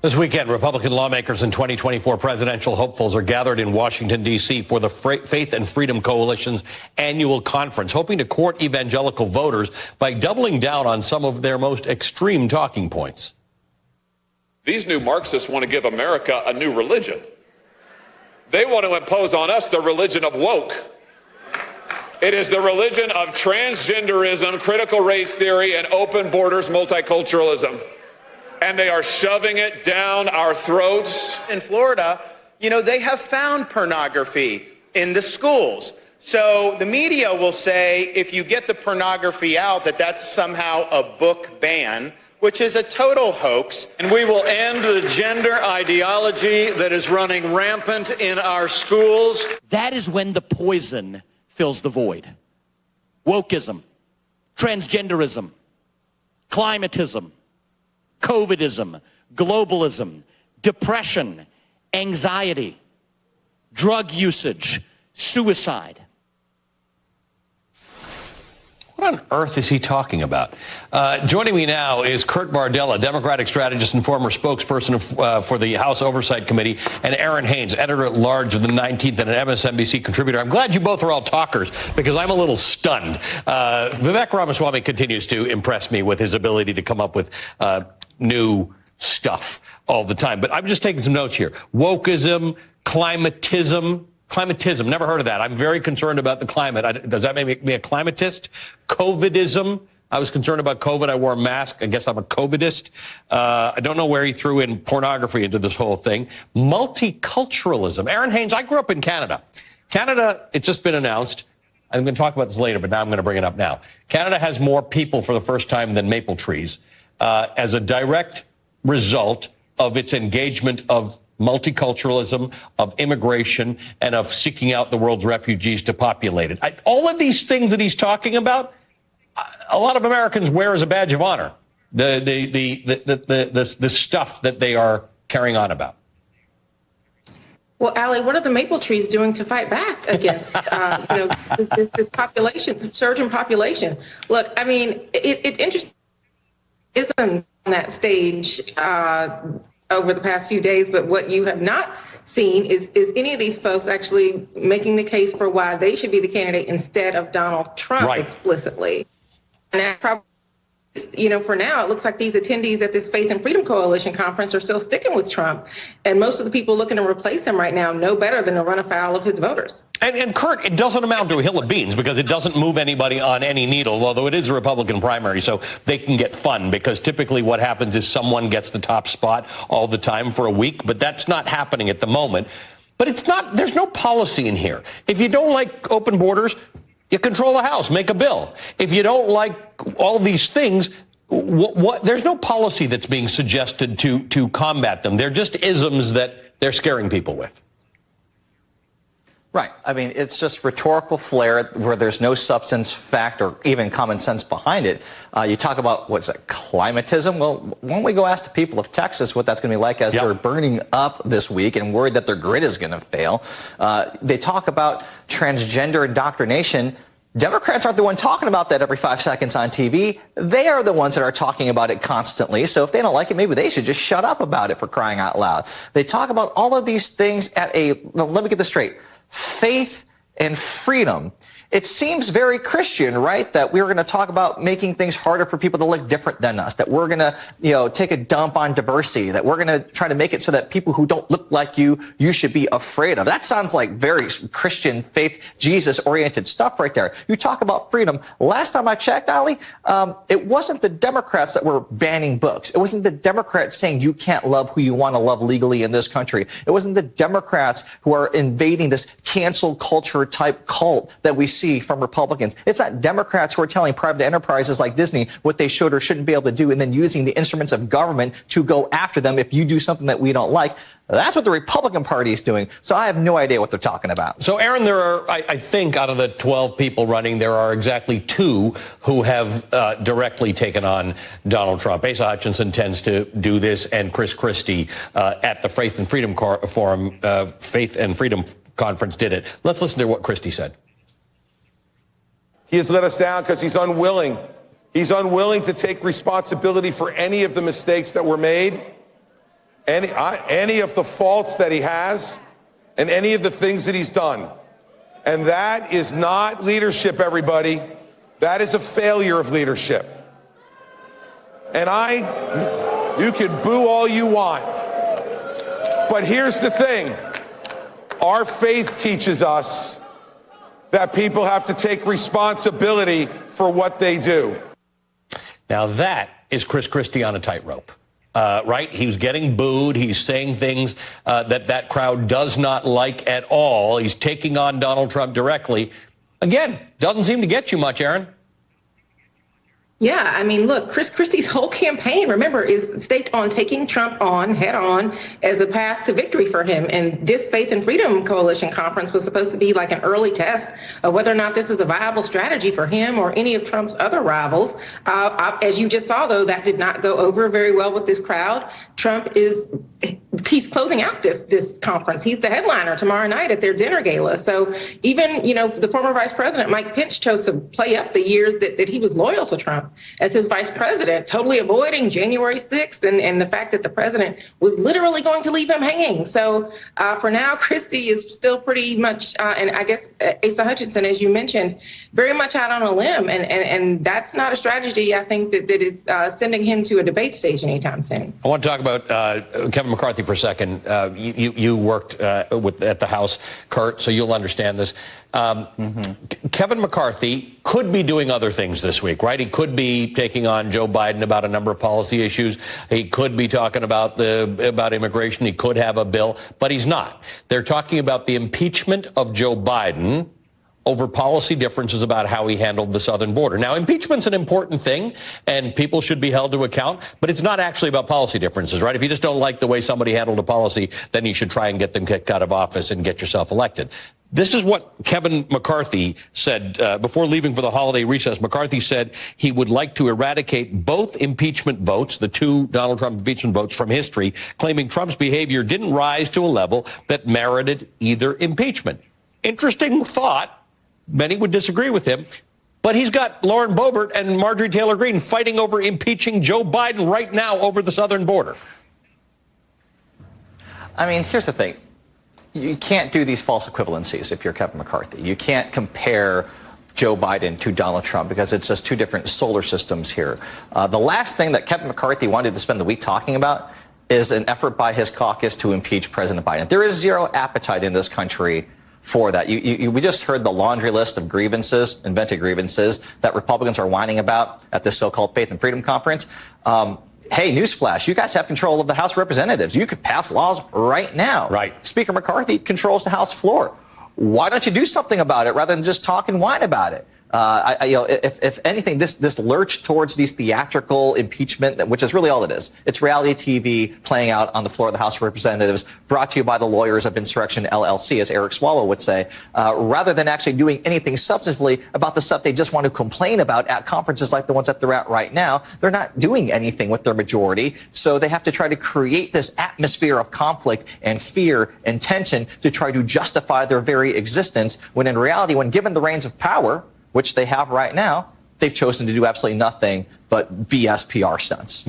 This weekend, Republican lawmakers and 2024 presidential hopefuls are gathered in Washington, D.C. for the Faith and Freedom Coalition's annual conference, hoping to court evangelical voters by doubling down on some of their most extreme talking points. These new Marxists want to give America a new religion. They want to impose on us the religion of woke. It is the religion of transgenderism, critical race theory, and open borders multiculturalism. And they are shoving it down our throats. In Florida, they have found pornography in the schools. So the media will say, if you get the pornography out, that's somehow a book ban, which is a total hoax. And we will end the gender ideology that is running rampant in our schools. That is when the poison fills the void. Wokeism, transgenderism, climatism, COVIDism, globalism, depression, anxiety, drug usage, suicide. What on earth is he talking about? Joining me now is Kurt Bardella, Democratic strategist and former spokesperson for the House Oversight Committee, and Aaron Haynes, editor-at-large of the 19th and an MSNBC contributor. I'm glad you both are all talkers because I'm a little stunned. Vivek Ramaswamy continues to impress me with his ability to come up with new stuff all the time. But I'm just taking some notes here. Wokeism, climatism, never heard of that. I'm very concerned about the climate. Does that make me a climatist? COVIDism. I was concerned about COVID. I wore a mask. I guess I'm a COVIDist. I don't know where he threw in pornography into this whole thing. Multiculturalism. Aaron Haynes, I grew up in Canada. Canada, it's just been announced. I'm going to talk about this later, but now I'm going to bring it up now. Canada has more people for the first time than maple trees as a direct result of its engagement of multiculturalism, of immigration, and of seeking out the world's refugees to populate it. All of these things that he's talking about, a lot of Americans wear as a badge of honor. The stuff that they are carrying on about. Well, Allie, what are the maple trees doing to fight back against this population, the surge in population? Look, I mean, it's interesting. It's on that stage over the past few days, but what you have not seen is any of these folks actually making the case for why they should be the candidate instead of Donald Trump explicitly. And that probably, for now, it looks like these attendees at this Faith and Freedom Coalition conference are still sticking with Trump. And most of the people looking to replace him right now know better than to run afoul of his voters. And Kurt, it doesn't amount to a hill of beans because it doesn't move anybody on any needle, although it is a Republican primary, so they can get fun because typically what happens is someone gets the top spot all the time for a week, but that's not happening at the moment. But there's no policy in here. If you don't like open borders, you control the House, make a bill. If you don't like all these things, there's no policy that's being suggested to combat them. They're just isms that they're scaring people with. Right. I mean, it's just rhetorical flair where there's no substance, fact, or even common sense behind it. You talk about, climatism? Well, why don't we go ask the people of Texas what that's going to be like as they're burning up this week and worried that their grid is going to fail. They talk about transgender indoctrination. Democrats aren't the one talking about that every 5 seconds on TV. They are the ones that are talking about it constantly. So if they don't like it, maybe they should just shut up about it, for crying out loud. They talk about all of these things let me get this straight. Faith and freedom. It seems very Christian, right? That we're going to talk about making things harder for people to look different than us, that we're going to, take a dump on diversity, that we're going to try to make it so that people who don't look like you should be afraid of. That sounds like very Christian, faith, Jesus-oriented stuff right there. You talk about freedom. Last time I checked, Ali, it wasn't the Democrats that were banning books. It wasn't the Democrats saying you can't love who you want to love legally in this country. It wasn't the Democrats who are invading this cancel culture type cult that we see from Republicans. It's not Democrats who are telling private enterprises like Disney what they should or shouldn't be able to do and then using the instruments of government to go after them if you do something that we don't like. That's what the Republican Party is doing. So I have no idea what they're talking about. So, Aaron, there are, I think, out of the 12 people running, there are exactly 2 who have directly taken on Donald Trump. Asa Hutchinson tends to do this, and Chris Christie at the Faith and Freedom Forum, Faith and Freedom Conference did it. Let's listen to what Christie said. He has let us down because he's unwilling. He's unwilling to take responsibility for any of the mistakes that were made. any of the faults that he has and any of the things that he's done. And that is not leadership, everybody. That is a failure of leadership. And you can boo all you want. But here's the thing. Our faith teaches us that people have to take responsibility for what they do. Now that is Chris Christie on a tightrope. Right? He was getting booed. He's saying things that crowd does not like at all. He's taking on Donald Trump directly. Again, doesn't seem to get you much, Aaron. Yeah, I mean, look, Chris Christie's whole campaign, remember, is staked on taking Trump on head on as a path to victory for him. And this Faith and Freedom Coalition conference was supposed to be like an early test of whether or not this is a viable strategy for him or any of Trump's other rivals. As you just saw, though, that did not go over very well with this crowd. He's closing out this conference. He's the headliner tomorrow night at their dinner gala. So even, the former Vice President Mike Pence chose to play up the years that he was loyal to Trump as his vice president, totally avoiding January 6th and the fact that the president was literally going to leave him hanging. So for now, Christie is still pretty much, and I guess Asa Hutchinson, as you mentioned, very much out on a limb. And that's not a strategy, I think, that is sending him to a debate stage anytime soon. I want to talk about Kevin McCarthy for a second. You worked at the House, Kurt, so you'll understand this. Kevin McCarthy could be doing other things this week, right? He could be taking on Joe Biden about a number of policy issues. He could be talking about immigration. He could have a bill, but he's not. They're talking about the impeachment of Joe Biden over policy differences about how he handled the southern border. Now, impeachment's an important thing, and people should be held to account, but it's not actually about policy differences, right? If you just don't like the way somebody handled a policy, then you should try and get them kicked out of office and get yourself elected. This is what Kevin McCarthy said before leaving for the holiday recess. McCarthy said he would like to eradicate both impeachment votes, the two Donald Trump impeachment votes, from history, claiming Trump's behavior didn't rise to a level that merited either impeachment. Interesting thought. Many would disagree with him, but he's got Lauren Boebert and Marjorie Taylor Greene fighting over impeaching Joe Biden right now over the southern border. I mean, here's the thing. You can't do these false equivalencies if you're Kevin McCarthy. You can't compare Joe Biden to Donald Trump because it's just two different solar systems here. The last thing that Kevin McCarthy wanted to spend the week talking about is an effort by his caucus to impeach President Biden. There is zero appetite in this country for that. We just heard the laundry list of grievances, invented grievances, that Republicans are whining about at this so-called Faith and Freedom Conference. Hey, newsflash, you guys have control of the House of Representatives. You could pass laws right now. Right. Speaker McCarthy controls the House floor. Why don't you do something about it rather than just talk and whine about it? If anything, this lurch towards these theatrical impeachment, which is really all it is. It's reality TV playing out on the floor of the House of Representatives, brought to you by the lawyers of Insurrection LLC, as Eric Swalwell would say, rather than actually doing anything substantively about the stuff they just want to complain about at conferences like the ones that they're at right now. They're not doing anything with their majority, so they have to try to create this atmosphere of conflict and fear and tension to try to justify their very existence, when in reality, when given the reins of power, which they have right now, they've chosen to do absolutely nothing but BS PR stunts.